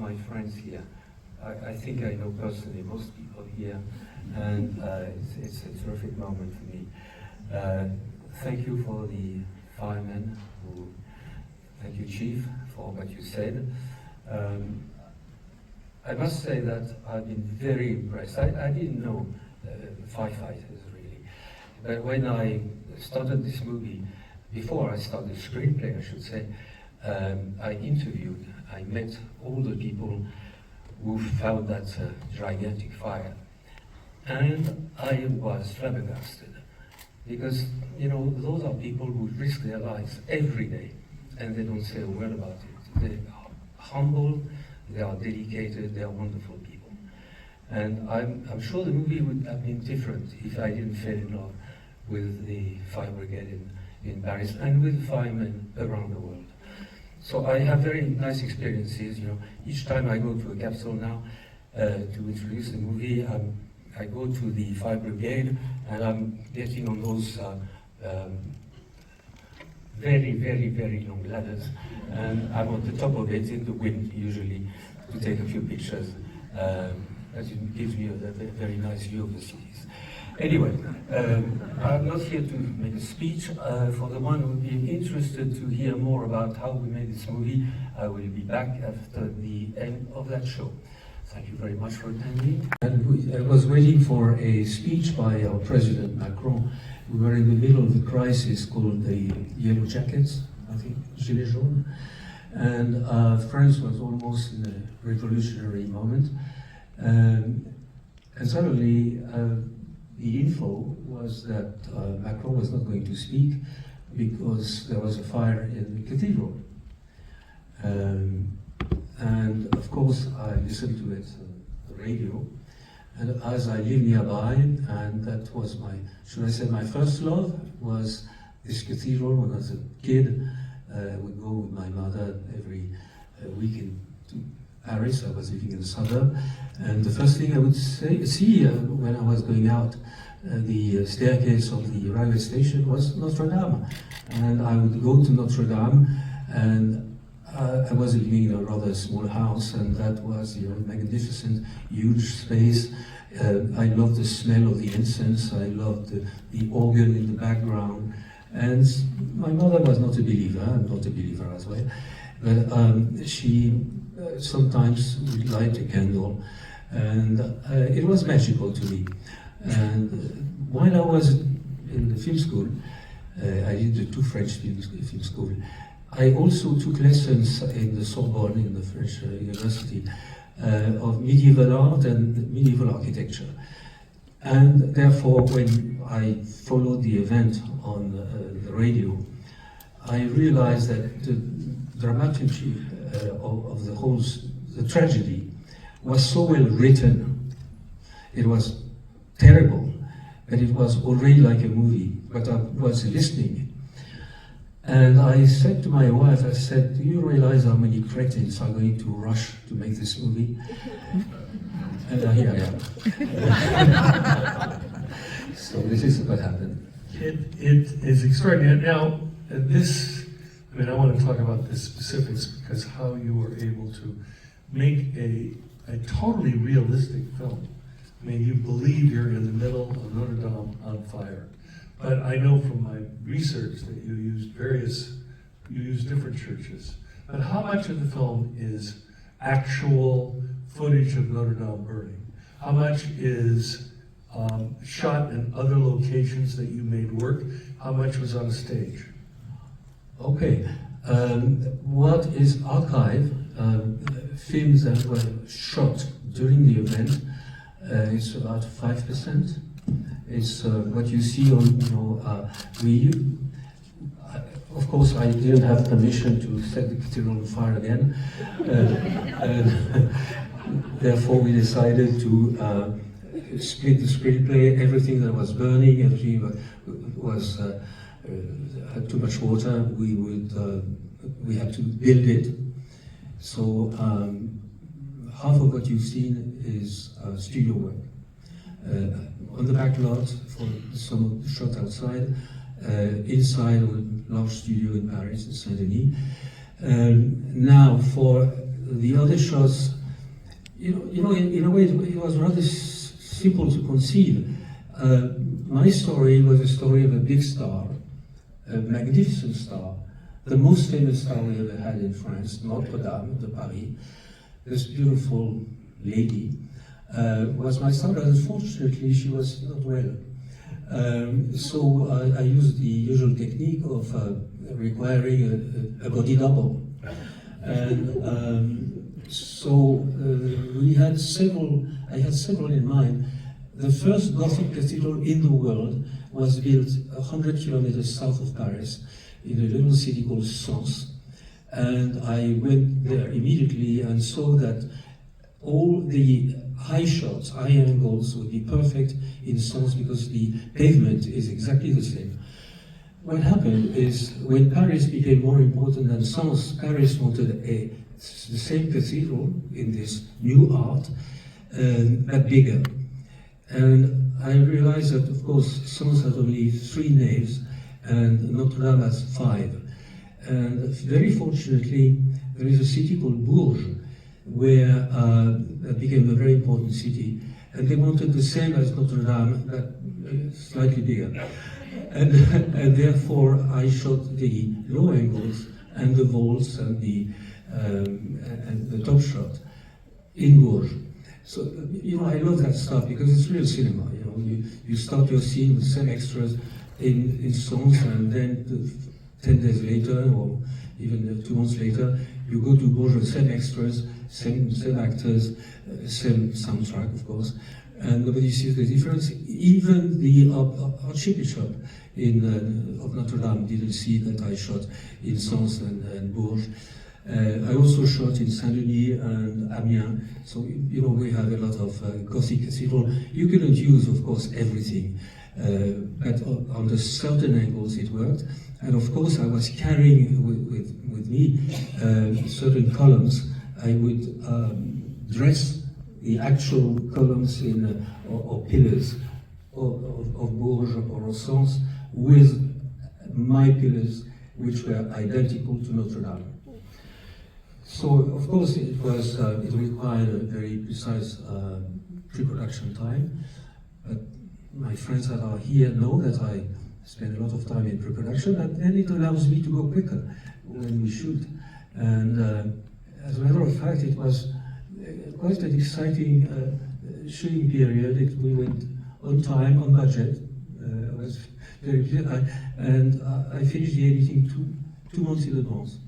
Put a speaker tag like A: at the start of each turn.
A: my friends here. I think I know personally most people here, and it's a terrific moment for me. Thank you for the firemen. Thank you, Chief, for what you said. I must say that I've been very impressed. I didn't know firefighters really, but when I started this movie, before I started the screenplay, I should say, I met all the people who found that gigantic fire. And I was flabbergasted, because, you know, those are people who risk their lives every day, and they don't say a word about it. They are humble, they are dedicated, they are wonderful people. And I'm sure the movie would have been different if I didn't fall in love with the fire brigade in Paris and with firemen around the world. So I have very nice experiences. You know, each time I go to a capital now to introduce the movie, I go to the fire brigade and I'm getting on those very, very, very long ladders, and I'm on the top of it in the wind usually to take a few pictures. It gives me a very nice view of the cities. Anyway, I'm not here to make a speech. For the one who would be interested to hear more about how we made this movie, I will be back after the end of that show. Thank you very much for attending. And I was waiting for a speech by our President Macron. We were in the middle of the crisis called the Yellow Jackets, I think, Gilets jaunes. And France was almost in a revolutionary moment. And suddenly, the info was that Macron was not going to speak because there was a fire in the cathedral. And of course, I listened to it on the radio. And as I live nearby, and that was my, should I say, my first love was this cathedral. When I was a kid, I would go with my mother every weekend to Paris. I was living in the suburb. And the first thing I would see when I was going out the staircase of the railway station was Notre-Dame. And I would go to Notre-Dame, and I was living in a rather small house, and that was, you know, magnificent, huge space. I loved the smell of the incense. I loved the organ in the background. And my mother was not a believer. I'm not a believer as well. But she sometimes would light a candle, and it was magical to me. And while I was in the film school, I did the 2 French film school. I also took lessons in the Sorbonne, in the French university, of medieval art and medieval architecture. And therefore, when I followed the event on the radio, I realized that the dramaturgy of the whole, the tragedy, was so well written. It was terrible, but it was already like a movie, but I was listening. And I said to my wife, I said, do you realize how many cretins are going to rush to make this movie? And here I am. So this is what happened.
B: It is extraordinary. Now, this, I mean, I want to talk about the specifics, because how you were able to make a totally realistic film. I mean, you believe you're in the middle of Notre-Dame on fire. But I know from my research that you used different churches. But how much of the film is actual footage of Notre-Dame burning? How much is shot in other locations that you made work? How much was on a stage?
A: Okay. What is archived, films that were shot during the event, is about 5%. It's what you see on, you know, of course I didn't have permission to set the cathedral on fire again. Therefore we decided to split the screenplay. Everything that was burning, everything was had too much water, we had to build it. So half of what you've seen is studio work. On the back lot for some shot outside, inside a large studio in Paris, in Saint-Denis. Now, for the other shots, in a way, it was rather simple to conceive. My story was a story of a big star, a magnificent star, the most famous star we ever had in France, Notre-Dame de Paris. This beautiful lady was my star, but unfortunately she was not well. So I used the usual technique of requiring a body double. And so I had several in mind. The first Gothic cathedral in the world was built 100 kilometers south of Paris in a little city called Sens. And I went there immediately and saw that all the high shots, high angles would be perfect in Sens because the pavement is exactly the same. What happened is when Paris became more important than Sens, Paris wanted the same cathedral in this new art, but bigger. And I realized that, of course, Sens had only 3 naves and Notre-Dame has 5. And very fortunately, there is a city called Bourges, where that became a very important city, and they wanted the same as Notre-Dame, but slightly bigger. And therefore, I shot the low angles and the vaults and the top shot in Bourges. So, I love that stuff because it's real cinema. You start your scene with some extras in Sens, and then 10 days later, or even 2 months later, you go to Bourges, same extras, same actors, same soundtrack, of course, and nobody sees the difference. Even the Archbishop of Notre-Dame didn't see that I shot in Sens and Bourges. I also shot in Saint-Denis and Amiens, so we have a lot of Gothic cathedral. You cannot use, of course, everything, but on the certain angles it worked. And of course, I was carrying with me certain columns. I would dress the actual columns or pillars of Bourges or Sens with my pillars, which were identical to Notre-Dame. So, of course, it required a very precise pre-production time. But my friends that are here know that I spend a lot of time in pre-production, and then it allows me to go quicker when we shoot. And as a matter of fact, it was quite an exciting shooting period. We went on time, on budget. I was very clear, and I finished the editing two months in advance.